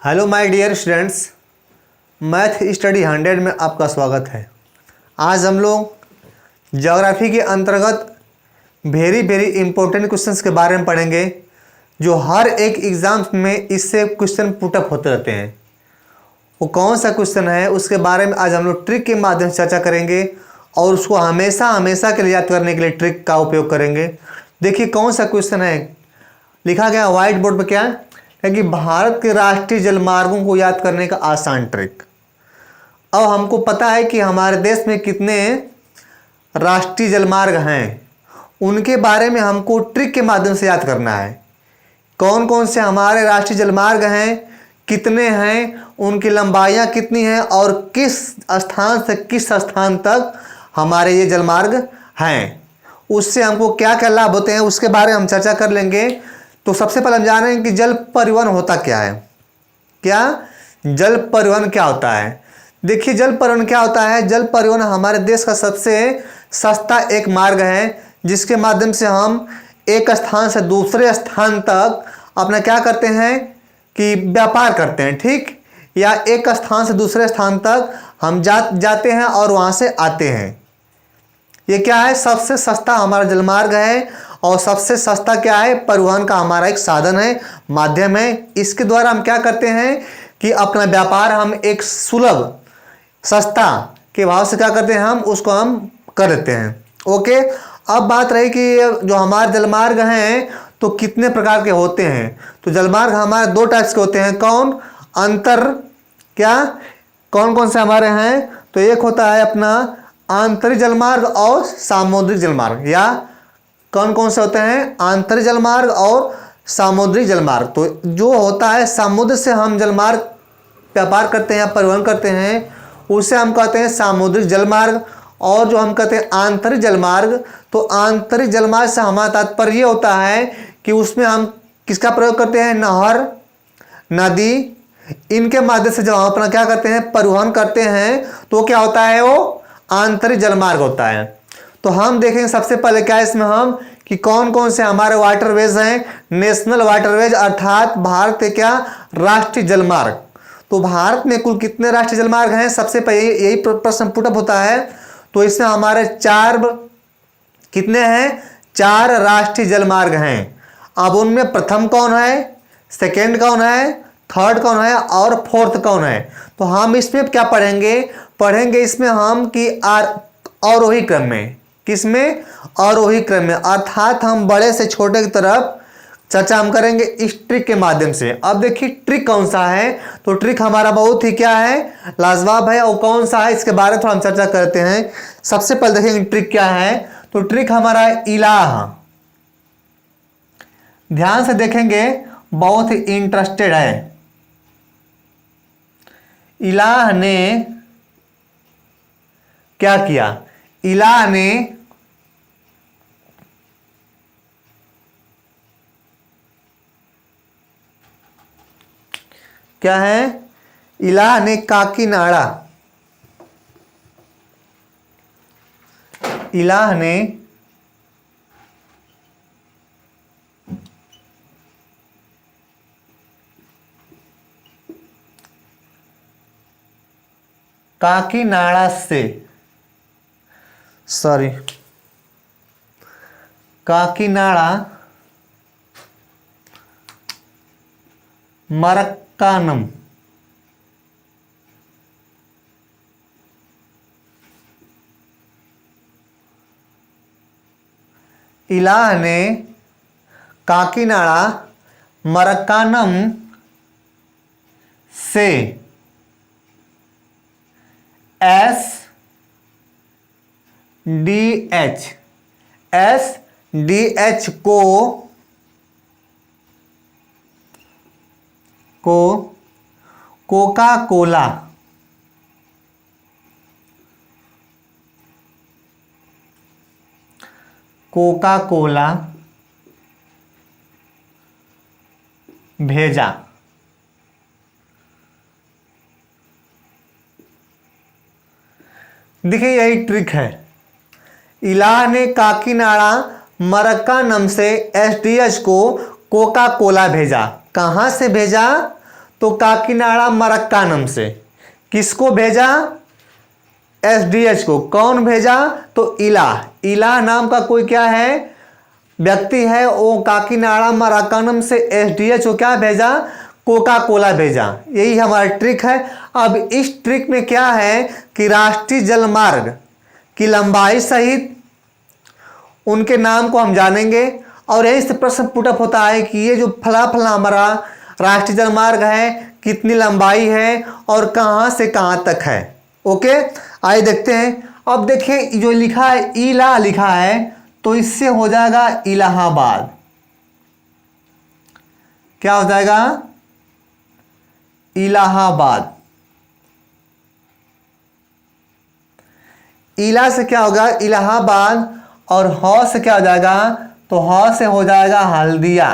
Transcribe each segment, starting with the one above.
Hello my dear students, math study 100 में आपका स्वागत है। आज हम लोग ज्योग्राफी के अंतर्गत वेरी इंपॉर्टेंट क्वेश्चंस के बारे में पढ़ेंगे जो हर एक एग्ज़ाम में इससे क्वेश्चन पुटअप होते रहते हैं। वो कौन सा क्वेश्चन है उसके बारे में आज हम लोग ट्रिक के माध्यम से चर्चा करेंगे और उसको हमेशा के लिए याद करने के लिए ट्रिक का उपयोग करेंगे। देखिए कौन सा क्वेश्चन है, लिखा गया व्हाइट बोर्ड पर क्या है कि भारत के राष्ट्रीय जलमार्गों को याद करने का आसान ट्रिक। अब हमको पता है कि हमारे देश में कितने राष्ट्रीय जलमार्ग हैं, उनके बारे में हमको ट्रिक के माध्यम से याद करना है। कौन कौन से हमारे राष्ट्रीय जलमार्ग हैं, कितने हैं, उनकी लंबाइयाँ कितनी हैं और किस स्थान से किस स्थान तक हमारे ये जलमार्ग हैं, उससे हमको क्या क्या लाभ होते हैं उसके बारे में हम चर्चा कर लेंगे। तो सबसे पहले हम जान रहे हैं कि जल परिवहन होता क्या है। क्या जल परिवहन क्या होता है? देखिए जल परिवहन क्या होता है। जल परिवहन हमारे देश का सबसे सस्ता एक मार्ग है जिसके माध्यम से हम एक स्थान से दूसरे स्थान तक अपना क्या करते हैं कि व्यापार करते हैं, ठीक, या एक स्थान से दूसरे स्थान तक हम जाते हैं और वहाँ से आते हैं। ये क्या है, सबसे सस्ता हमारा जलमार्ग है और सबसे सस्ता क्या है, परिवहन का हमारा एक साधन है, माध्यम है। इसके द्वारा हम क्या करते हैं कि अपना व्यापार हम एक सुलभ सस्ता के भाव से क्या करते हैं, हम उसको हम कर देते हैं। ओके, अब बात रही कि जो हमारे जलमार्ग हैं तो कितने प्रकार के होते हैं। तो जलमार्ग हमारे दो टाइप्स के होते हैं। कौन? अंतर क्या कौन कौन से हमारे हैं, तो एक होता है अपना आंतरिक जलमार्ग और सामुद्रिक जलमार्ग। या कौन कौन से होते हैं? आंतरिक जलमार्ग और सामुद्रिक जलमार्ग। तो जो होता है समुद्र से हम जलमार्ग व्यापार करते हैं या परिवहन करते हैं उसे हम कहते हैं सामुद्रिक जलमार्ग। और जो हम कहते हैं आंतरिक जलमार्ग, तो आंतरिक जलमार्ग से हमारा तात्पर्य होता है कि उसमें हम किसका प्रयोग करते हैं, नहर, नदी, इनके माध्यम से जब हम अपना क्या करते हैं, परिवहन करते हैं, तो क्या होता है, वो आंतरिक जलमार्ग होता है। तो हम देखेंगे सबसे पहले क्या है इसमें हम कि कौन कौन से हमारे वाटरवेज हैं। नेशनल वाटरवेज अर्थात भारत के क्या राष्ट्रीय जलमार्ग। तो भारत में कुल कितने राष्ट्रीय जलमार्ग हैं, सबसे पहले यही प्रश्न पुटअप होता है। तो इसमें हमारे कितने हैं, 4 राष्ट्रीय जलमार्ग हैं। अब उनमें प्रथम कौन है, सेकेंड कौन है, थर्ड कौन है और फोर्थ कौन है। तो हम इसमें क्या पढ़ेंगे इसमें हम कि आरोही क्रम में, किसमें, आरोही क्रम में, अर्थात हम बड़े से छोटे की तरफ चर्चा हम करेंगे इस ट्रिक के माध्यम से। अब देखिए ट्रिक कौन सा है, तो ट्रिक हमारा बहुत ही क्या है, लाजवाब है। और कौन सा है इसके बारे में थोड़ा हम चर्चा करते हैं। सबसे पहले देखेंगे ट्रिक क्या है, तो ट्रिक हमारा है इलाह। ध्यान से देखेंगे, बहुत ही इंटरेस्टेड है। इलाह ने क्या किया, इलाह ने क्या है, इलाह ने काकीनाड़ा, इलाह ने काकीनाड़ा से काकीनाड़ा मरक्कानम इलाह ने काकीनाड़ा मरक्कानम से एसडीएच को कोका कोला भेजा। देखिए यही ट्रिक है। इलाह ने काकीनाड़ा मरक्कानम से एसडीएच को कोका कोला भेजा। कहाँ से भेजा, तो काकीनाड़ा मरक्कानम से। किसको भेजा? एसडीएच को। कौन भेजा? तो इला नाम का कोई क्या है, व्यक्ति है, वो काकीनाड़ा मरक्कानम से एसडीएच को क्या भेजा? कोका कोला भेजा। यही हमारा ट्रिक है। अब इस ट्रिक में क्या है कि राष्ट्रीय जलमार्ग की लंबाई सहित उनके नाम को हम जानेंगे, और यही से प्रश्न पुटअप होता है कि ये जो फला फला हमारा राष्ट्रीय जलमार्ग है कितनी लंबाई है और कहाँ से कहाँ तक है। ओके, आइए देखते हैं। अब देखें जो लिखा है इला लिखा है, तो इससे हो जाएगा इलाहाबाद। क्या हो जाएगा? इलाहाबाद। इला से क्या होगा? इलाहाबाद। और ह से क्या हो जाएगा? तो ह से हो जाएगा हल्दिया।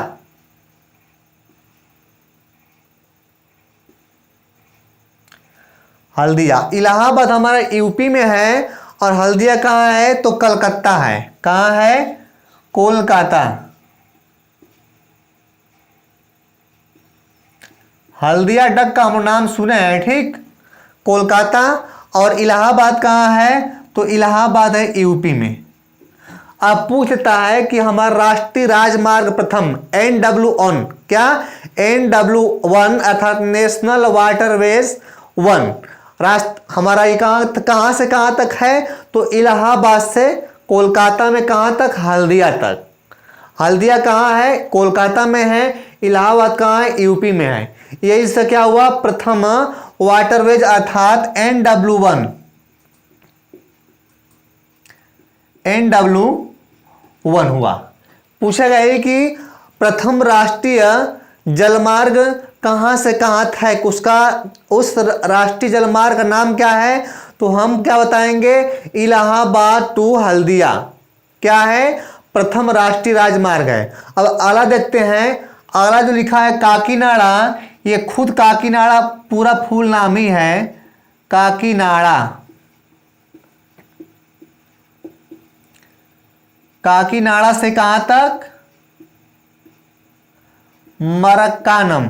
हल्दिया। इलाहाबाद हमारा यूपी में है और हल्दिया कहाँ है? तो कलकत्ता है। कहाँ है? कोलकाता। हल्दिया डक का हम नाम सुने हैं, ठीक। कोलकाता। और इलाहाबाद कहाँ है? तो इलाहाबाद है यूपी में। अब पूछता है कि हमारा राष्ट्रीय राजमार्ग प्रथम NW1 क्या? NW1 अर्थात नेशनल वाटरवेज 1 राष्ट्र हमारा ये कहाँ से कहाँ तक है? तो इलाहाबाद से कोलकाता में कहाँ तक? हल्दिया तक। हल्दिया कहाँ है? कोलकाता में है। इलाहाबाद कहाँ है? यूपी में है। यही से क्या हुआ? प्रथम वाटरवेज अर्थात NW1 हुआ। पूछा गया है कि प्रथम राष्ट्रीय जलमार्ग कहाँ से कहाँ है, उसका उस राष्ट्रीय जलमार्ग का नाम क्या है? तो हम क्या बताएंगे? इलाहाबाद टू हल्दिया क्या है? प्रथम राष्ट्रीय राजमार्ग है। अब अगला देखते हैं। अगला जो लिखा है काकीनाड़ा, ये खुद काकीनाड़ा पूरा फुल नाम ही है काकीनाड़ा। काकीनाड़ा से कहां तक? मरक्कानम।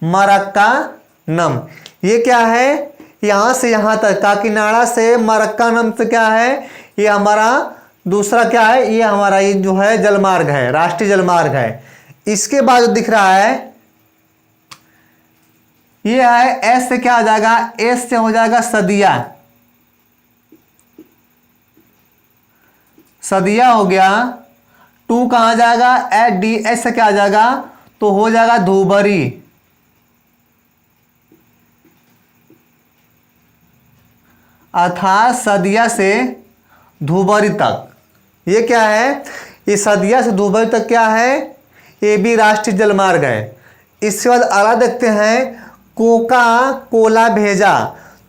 मरक्कानम ये क्या है? यहां से यहां तक काकीनाड़ा से मरक्कानम से क्या है? ये हमारा दूसरा क्या है? ये हमारा ये जो है जलमार्ग है, राष्ट्रीय जलमार्ग है। इसके बाद जो दिख रहा है ये है एस से क्या हो जाएगा? एस से हो जाएगा सदिया। सदिया हो गया। टू कहां जाएगा? एच डी एस से क्या आ जाएगा? तो हो जाएगा धुबरी। अर्थात सदिया से धुबरी तक। ये क्या है? ये सदिया से धुबरी तक क्या है? ये भी राष्ट्रीय जलमार्ग है। इसके बाद अगला देखते हैं कोका कोला भेजा।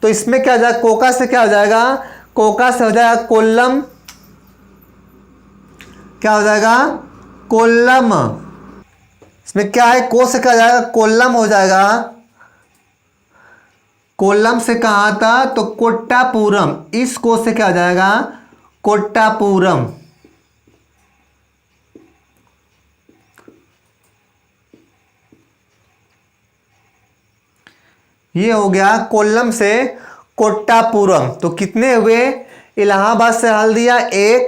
तो इसमें क्या हो जाएगा? कोका से क्या हो जाएगा? कोका से हो जाएगा कोल्लम। क्या हो जाएगा? कोल्लम। इसमें क्या है? को से क्या हो जाएगा? कोल्लम हो जाएगा। कोल्लम से कहा था? तो कोट्टापुरम। इस को से क्या हो जाएगा? कोट्टापुरम। ये हो गया कोल्लम से कोट्टापुरम। तो कितने हुए? इलाहाबाद से हल्दिया 1,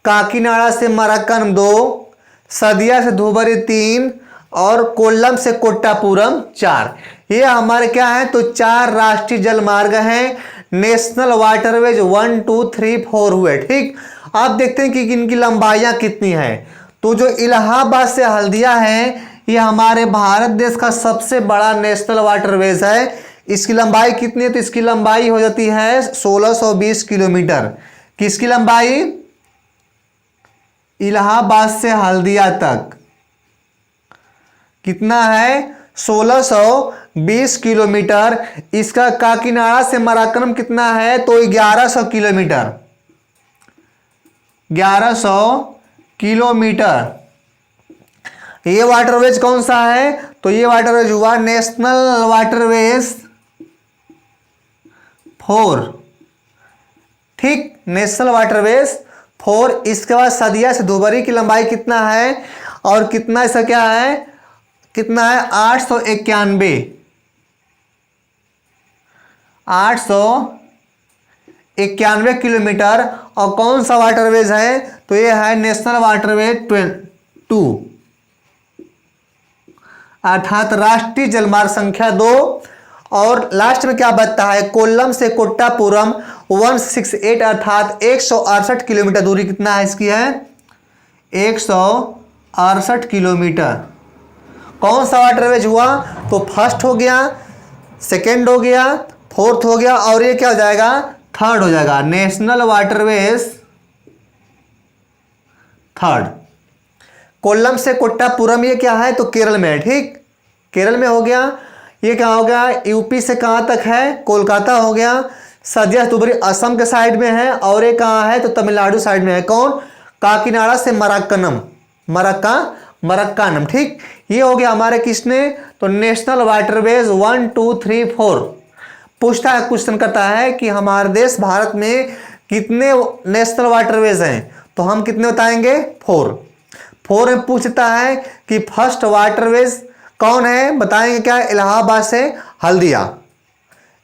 काकीनाड़ा से मरक्कानम 2, सदिया से धुबरी 3 और कोल्लम से कोट्टापुरम 4। ये हमारे क्या है? तो 4 राष्ट्रीय जलमार्ग हैं। नेशनल वाटरवेज 1 2 3 4 हुए, ठीक। आप देखते हैं कि इनकी लंबाइयां कितनी है। तो जो इलाहाबाद से हल्दिया है ये हमारे भारत देश का सबसे बड़ा नेशनल वाटरवेज है। इसकी लंबाई कितनी है? तो इसकी लंबाई हो जाती है 1620 किलोमीटर। किसकी लंबाई? इलाहाबाद से हल्दिया तक कितना है? 1620 किलोमीटर। इसका काकीनाड़ा से मरक्कानम कितना है? तो 1100 किलोमीटर। 1100 किलोमीटर। ये वाटरवेज कौन सा है? तो ये वाटरवेज हुआ नेशनल वाटरवेज 4, ठीक, नेशनल वाटरवेज 4। इसके बाद सदिया से धुबरी की लंबाई कितना है और कितना इसका क्या है, कितना है 891 किलोमीटर। और कौन सा वाटरवेज है, तो ये है नेशनल वाटरवेज 2 अर्थात राष्ट्रीय जलमार्ग संख्या 2। और लास्ट में क्या बचता है, कोल्लम से कोट्टापुरम 168 अर्थात 168 किलोमीटर दूरी कितना है इसकी है 168 किलोमीटर। कौन सा वाटरवेज हुआ, तो फर्स्ट हो गया, सेकेंड हो गया, फोर्थ हो गया और ये क्या हो जाएगा, थर्ड हो जाएगा, नेशनल वाटरवेज 3rd। कोल्लम से कोट्टापुरम ये क्या है, तो केरल में है, ठीक, केरल में हो गया। ये क्या हो गया, यूपी से कहाँ तक है, कोलकाता हो गया। सदिया से धुबरी असम के साइड में है और ये कहाँ है, तो तमिलनाडु साइड में है। कौन, काकीनाडा से मरक्कानम, ठीक। ये हो गया हमारे किसने, तो नेशनल वाटरवेज 1 2 3 4। पूछता है, क्वेश्चन करता है कि हमारे देश भारत में कितने नेशनल वाटरवेज हैं, तो हम कितने बताएंगे, 4 में पूछता है कि फर्स्ट वाटरवेज कौन है, बताएंगे क्या, इलाहाबाद से हल्दिया।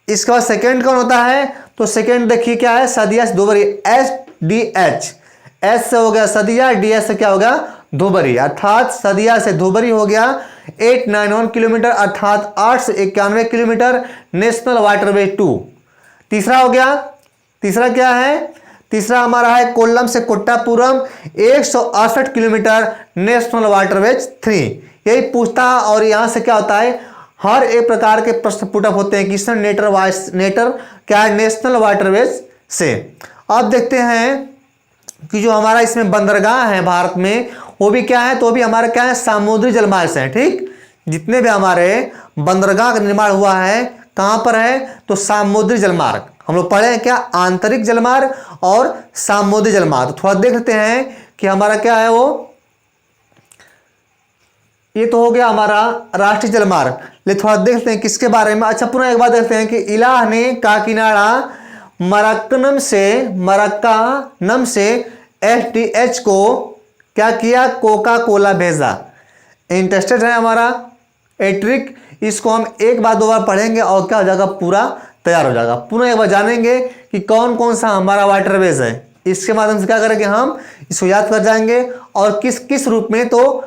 इसके बाद सेकेंड कौन होता है, तो सेकेंड देखिए क्या है, सदिया से धुबरी, SDH, एस से हो गया सदिया, DS से क्या हो गया, धुबरी, अर्थात सदिया से धुबरी हो गया 891 किलोमीटर अर्थात 891 किलोमीटर, नेशनल वाटरवेज 2। तीसरा हो गया, तीसरा क्या है, तीसरा हमारा है कोल्लम से कोट्टापुरम 168 किलोमीटर, नेशनल वाटरवेज 3। यही पूछता है और यहां से क्या होता है, हर एक प्रकार के प्रश्न पुटअप होते हैं किशन नेटर क्या है, नेशनल वाटरवेज से। अब देखते हैं कि जो हमारा इसमें बंदरगाह है भारत में वो भी क्या है, तो भी हमारा क्या है, समुद्री जलमार्ग से है, ठीक। जितने भी हमारे बंदरगाह का निर्माण हुआ है कहां पर है, तो समुद्री जलमार्ग। हम लोग पढ़े हैं क्या, आंतरिक जलमार्ग और समुद्री जलमार्ग। तो थोड़ा देख लेते हैं कि हमारा क्या है वो, ये तो हो गया हमारा राष्ट्रीय जलमार्ग। लेकिन थोड़ा देख लेते हैं किसके बारे में। अच्छा, पुनः एक बार देखते हैं कि इलाह ने काकीनाडा मरक्कानम से SDH को क्या किया, कोका कोला भेजा। इंटरेस्टेड है हमारा एट्रिक, इसको हम एक बार दो बार पढ़ेंगे और क्या हो जाएगा, पूरा तैयार हो जाएगा। पुनः एक बार जानेंगे कि कौन कौन सा हमारा वाटरवेज है। इसके माध्यम से क्या करेंगे, हम इसको याद कर जाएंगे और किस किस रूप में, तो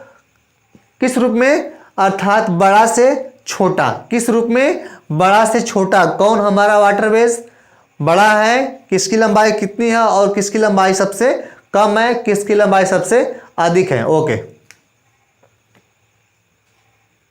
किस रूप में, अर्थात बड़ा से छोटा, किस रूप में, बड़ा से छोटा। कौन हमारा वाटरवेज बड़ा है, किसकी लंबाई कितनी है और किसकी लंबाई सबसे कम है, किसकी लंबाई सबसे अधिक है। ओके।